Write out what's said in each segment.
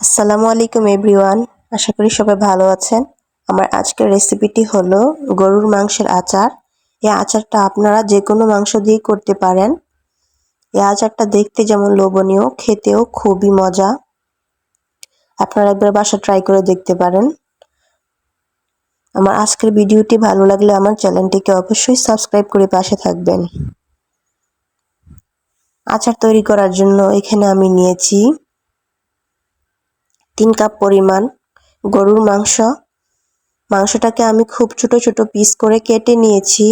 আসসালামু আলাইকুম এভরিওয়ান। আশা করি সবাই ভালো আছেন। আমার আজকের রেসিপিটি হলো গরুর মাংসের আচার। এই আচারটা আপনারা যে কোনো মাংস দিয়ে করতে পারেন। এই আচারটা দেখতে যেমন লোভনীয়, খেতেও খুবই মজা। আপনারা একবার বাসায় ট্রাই করে দেখতে পারেন। আমার আজকের ভিডিওটি ভালো লাগলে আমার চ্যানেলটিকে অবশ্যই সাবস্ক্রাইব করে পাশে থাকবেন। আচার তৈরি করার জন্য এখানে আমি নিয়েছি 3 কাপ পরিমাণ গরুর মাংস। মাংসটাকে আমি খুব ছোট ছোট পিস করে কেটে নিয়েছি।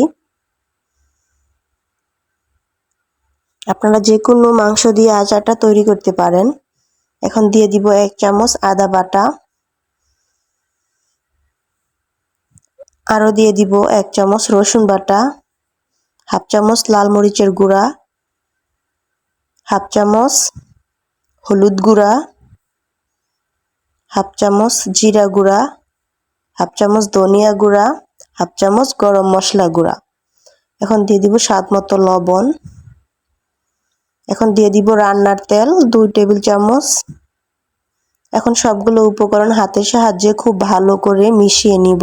আপনারা যে কোনো মাংস দিয়ে আচারটা তৈরি করতে পারেন। এখন দিয়ে দিব 1 চামচ আদা বাটা, আরও দিয়ে দিব 1 চামচ রসুন বাটা, হাফ চামচ লাল মরিচের গুঁড়া, হাফ চামচ হলুদ গুঁড়া, হাফ চামচ জিরা গুঁড়া, হাফ চামচ ধনিয়া গুঁড়া, হাফ চামচ গরম মশলা গুঁড়া। এখন দিয়ে দিব স্বাদ মতো লবণ। এখন দিয়ে দিব রান্নার তেল 2 টেবিল চামচ। এখন সবগুলো উপকরণ হাতের সাহায্যে খুব ভালো করে মিশিয়ে নিব।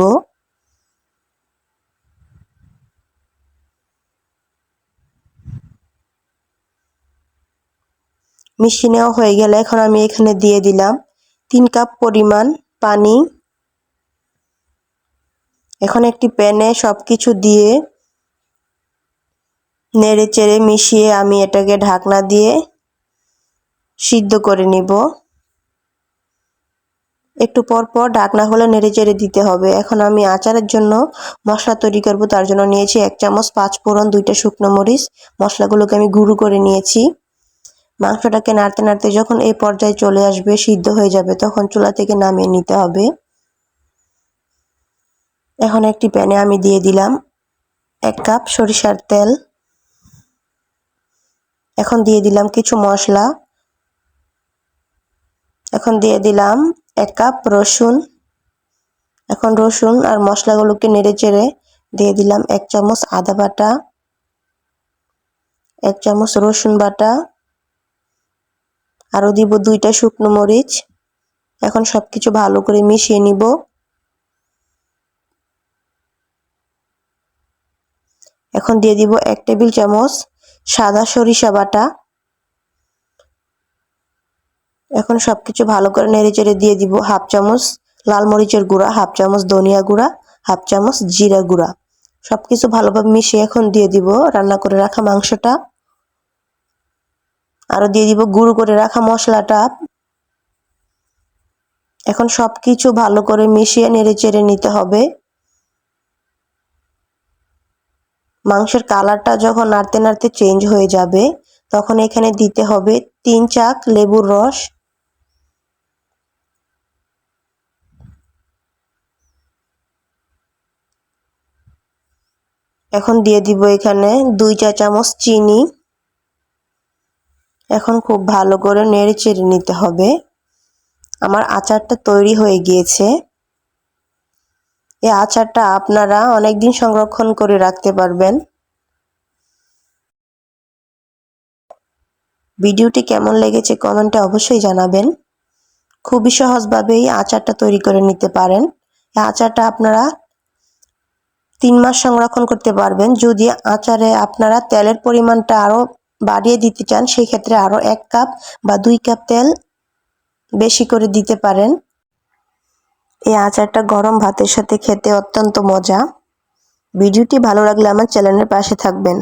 মিশিয়ে নেওয়া হয়ে গেলে এখন আমি এখানে দিয়ে দিলাম 3 কাপ পরিমাণ পানি। এখন একটি প্যানে সবকিছু দিয়ে নেড়ে চেড়ে মিশিয়ে আমি এটাকে ঢাকনা দিয়ে সিদ্ধ করে নিব। একটু পর পর ঢাকনা খুলে নেড়ে চেড়ে দিতে হবে। এখন আমি আচারের জন্য মশলা তৈরি করব। তার জন্য নিয়েছি 1 চামচ 5 ফোড়ন, 2টা শুকনো মরিচ। মশলাগুলোকে আমি গুঁড়ো করে নিয়েছি। মাংসটাকে নাড়তে নাড়তে যখন এই পর্যায়ে চলে আসবে, সিদ্ধ হয়ে যাবে, তখন চুলা থেকে নামিয়ে নিতে হবে। এখন একটি প্যানে আমি দিয়ে দিলাম 1 কাপ সরিষার তেল। এখন দিয়ে দিলাম কিছু মশলা। এখন দিয়ে দিলাম 1 কাপ রসুন। এখন রসুন আর মশলাগুলোকে নেড়ে চেড়ে দিয়ে দিলাম 1 চামচ আদা বাটা, 1 চামচ রসুন বাটা, আরও দিব 2টা শুকনো মরিচ। এখন সবকিছু ভালো করে মিশিয়ে নিব। এখন দিয়ে দিব 1 টেবিল চামচ সাদা সরিষা বাটা। এখন সবকিছু ভালো করে নেড়েচেড়ে দিয়ে দিব হাফ চামচ লাল মরিচের গুঁড়া, হাফ চামচ ধনিয়া গুঁড়া, হাফ চামচ জিরা গুঁড়া। সবকিছু ভালোভাবে মিশিয়ে এখন দিয়ে দিব রান্না করে রাখা মাংসটা। আরও দিয়ে দিব গুঁড়ো করে রাখা মশলাটা। এখন সবকিছু ভালো করে মিশিয়ে নেড়েচেড়ে নিতে হবে। মাংসের কালারটা যখন নাড়তে নাড়তে চেঞ্জ হয়ে যাবে, তখন এখানে দিতে হবে 3 চাক লেবুর রস। এখন দিয়ে দিব এখানে 2 চা চামচ চিনি। এখন খুব ভালো করে নেড়েচেড়ে নিতে হবে। আমার আচারটা তৈরি হয়ে গিয়েছে। এই আচারটা আপনারা অনেকদিন সংরক্ষণ করে রাখতে পারবেন। ভিডিওটি কেমন লেগেছে কমেন্টে অবশ্যই জানাবেন। খুবই সহজভাবে এই আচারটা তৈরি করে নিতে পারেন। এই আচারটা আপনারা 3 মাস সংরক্ষণ করতে পারবেন। যদি আচারে আপনারা তেলের পরিমাণটা আরও বাড়িয়ে দিতে চান, সেই ক্ষেত্রে আরও 1 কাপ বা 2 কাপ তেল বেশি করে দিতে পারেন। এই আচারটা গরম ভাতের সাথে খেতে অত্যন্ত মজা। ভিডিওটি ভালো লাগলে আমার চ্যানেলের পাশে থাকবেন।